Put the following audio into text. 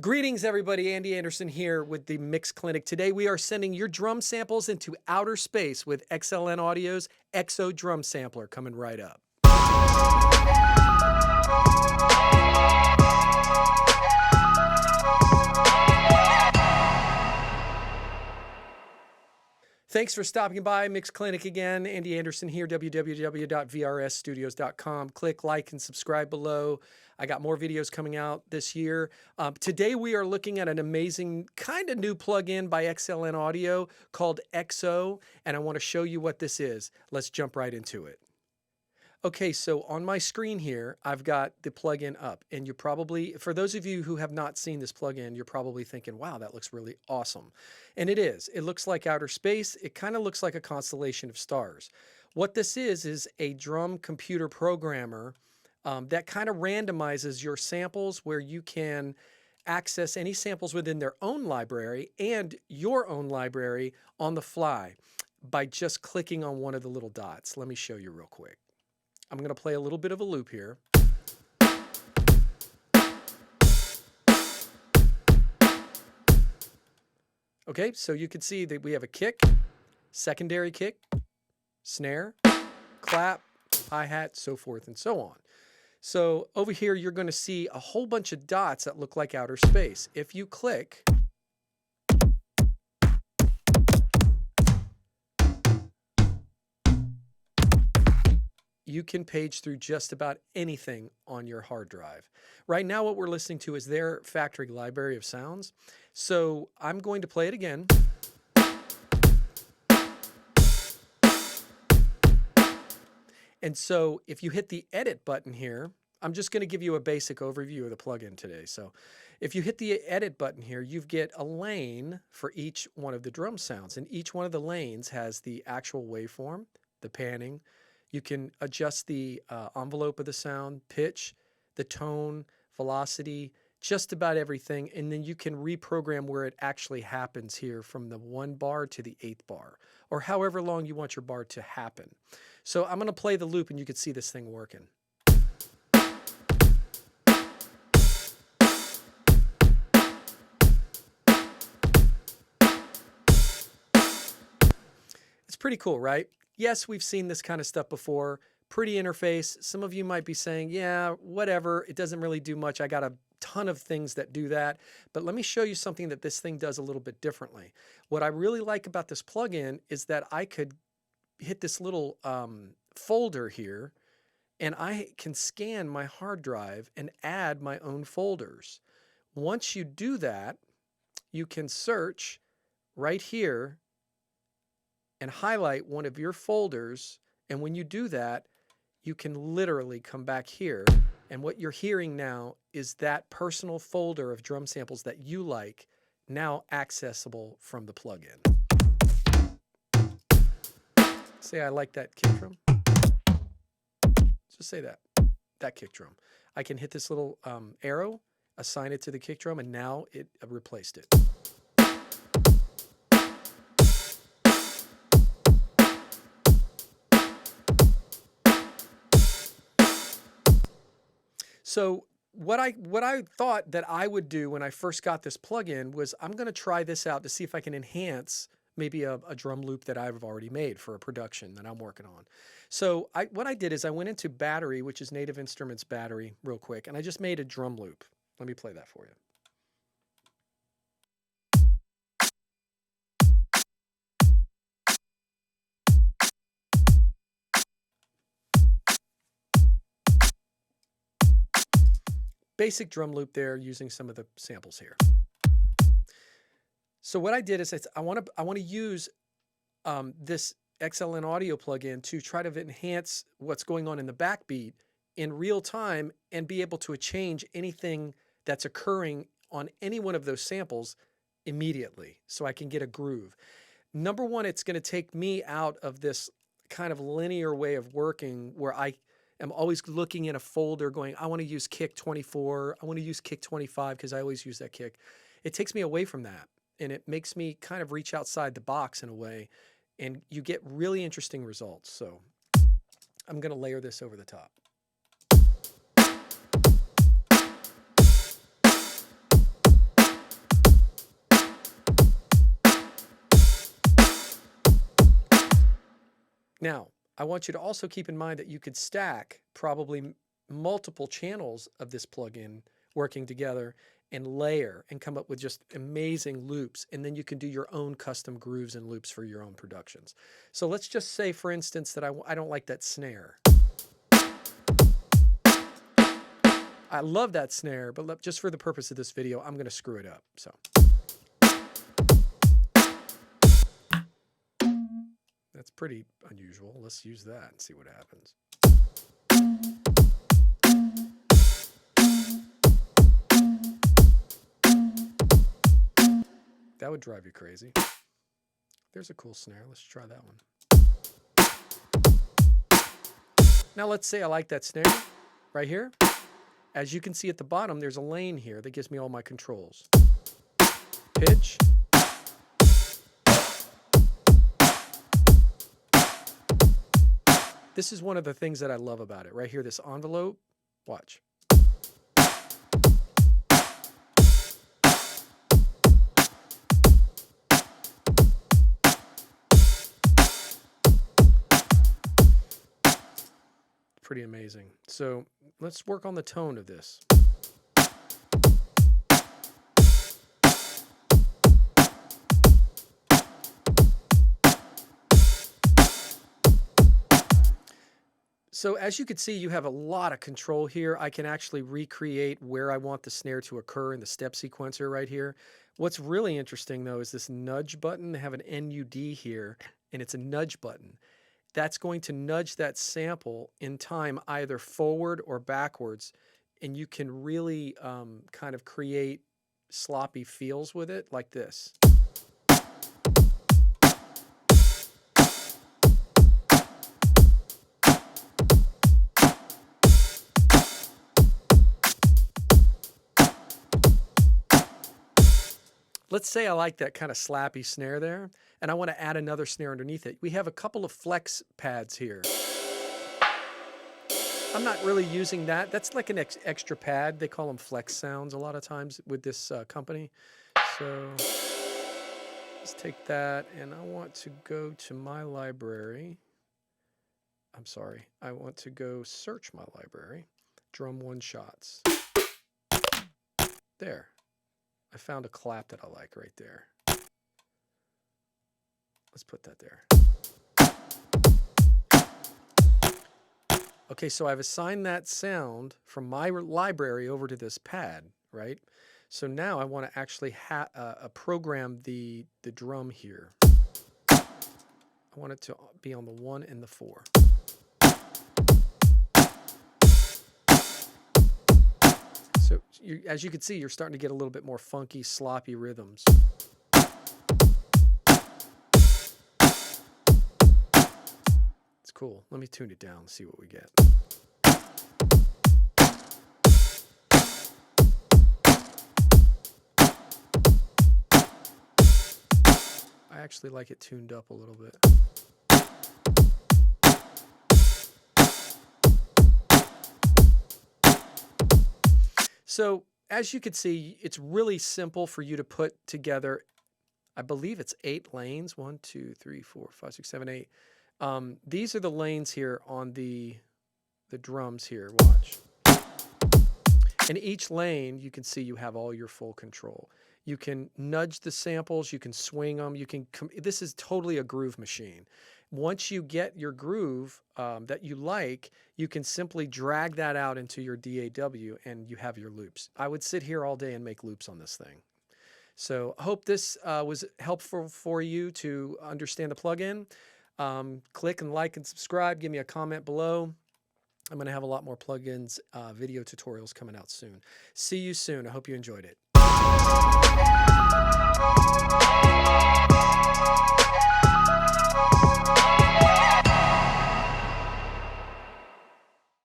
Greetings, everybody. Andy Anderson here with the Mix Clinic. Today, we are sending your drum samples into outer space with XLN Audios XO Drum Sampler coming right up. Thanks for stopping by Mix Clinic again. Andy Anderson here, www.vrsstudios.com. Click like and subscribe below. I got more videos coming out this year. Today we are looking at an amazing kind of new plugin by XLN Audio called XO, and I want to show you what this is. Let's jump right into it. Okay, so on my screen here, I've got the plugin up, and you probably, for those of you who have not seen this plugin, you're probably thinking, wow, that looks really awesome. And it is. It looks like outer space. It kind of looks like a constellation of stars. What this is a drum computer programmer that kind of randomizes your samples where you can access any samples within their own library and your own library on the fly by just clicking on one of the little dots. Let me show you real quick. I'm going to play a little bit of a loop here. Okay, so you can see that we have a kick, secondary kick, snare, clap, hi-hat, so forth and so on. So over here, you're going to see a whole bunch of dots that look like outer space. If you click, you can page through just about anything on your hard drive. Right now, what we're listening to is their factory library of sounds. So I'm going to play it again. And so if you hit the edit button here, I'm just going to give you a basic overview of the plugin today. So if you hit the edit button here, you get a lane for each one of the drum sounds. And each one of the lanes has the actual waveform, the panning. You can adjust the envelope of the sound, pitch, the tone, velocity, just about everything. And then you can reprogram where it actually happens here from the 1 bar to the 8th bar, or however long you want your bar to happen. So I'm going to play the loop and you can see this thing working. It's pretty cool, right? Yes, we've seen this kind of stuff before. Pretty interface. Some of you might be saying, yeah, whatever. It doesn't really do much. I got a ton of things that do that. But let me show you something that this thing does a little bit differently. What I really like about this plugin is that I could hit this little folder here, and I can scan my hard drive and add my own folders. Once you do that, you can search right here and highlight one of your folders. And when you do that, you can literally come back here. And what you're hearing now is that personal folder of drum samples that you like, now accessible from the plugin. Say I like that kick drum. Just say that kick drum. I can hit this little arrow, assign it to the kick drum, and now it replaced it. So what I thought that I would do when I first got this plugin was I'm going to try this out to see if I can enhance maybe a drum loop that I've already made for a production that I'm working on. So what I did is I went into Battery, which is Native Instruments Battery, real quick, and I just made a drum loop. Let me play that for you. Basic drum loop there using some of the samples here. So what I did is I want to use this XLN Audio plugin to try to enhance what's going on in the backbeat in real time and be able to change anything that's occurring on any one of those samples immediately so I can get a groove. Number one, it's going to take me out of this kind of linear way of working where I'm always looking in a folder going, I want to use kick 24, I want to use kick 25 because I always use that kick. It takes me away from that, and it makes me kind of reach outside the box in a way, and you get really interesting results. So I'm going to layer this over the top. Now, I want you to also keep in mind that you could stack probably multiple channels of this plugin working together and layer and come up with just amazing loops. And then you can do your own custom grooves and loops for your own productions. So let's just say, for instance, that I don't like that snare. I love that snare, but just for the purpose of this video, I'm going to screw it up. So that's pretty unusual. Let's use that and see what happens. That would drive you crazy. There's a cool snare. Let's try that one. Now let's say I like that snare right here. As you can see at the bottom, there's a lane here that gives me all my controls. Pitch. This is one of the things that I love about it. Right here, this envelope. Watch. Pretty amazing. So let's work on the tone of this. So as you can see, you have a lot of control here. I can actually recreate where I want the snare to occur in the step sequencer right here. What's really interesting though is this nudge button. They have an NUD here, and it's a nudge button. That's going to nudge that sample in time either forward or backwards, and you can really kind of create sloppy feels with it like this. Let's say I like that kind of slappy snare there, and I want to add another snare underneath it. We have a couple of flex pads here. I'm not really using that. That's like an extra pad. They call them flex sounds a lot of times with this company. So let's take that, and I want to go to my library. I'm sorry. I want to go search my library. Drum one shots. There. I found a clap that I like right there. Let's put that there. Okay, so I've assigned that sound from my library over to this pad, right? So now I want to actually program the drum here. I want it to be on the 1 and the 4. So as you can see, you're starting to get a little bit more funky, sloppy rhythms. It's cool. Let me tune it down and see what we get. I actually like it tuned up a little bit. So as you can see, it's really simple for you to put together, I believe it's 8 lanes. 1, 2, 3, 4, 5, 6, 7, 8. These are the lanes here on the drums here. Watch. In each lane, you can see you have all your full control. You can nudge the samples. You can swing them. This is totally a groove machine. Once you get your groove that you like, you can simply drag that out into your DAW and you have your loops. I would sit here all day and make loops on this thing. So I hope this was helpful for you to understand the plugin. Click and like and subscribe. Give me a comment below. I'm going to have a lot more plugins, video tutorials coming out soon. See you soon. I hope you enjoyed it.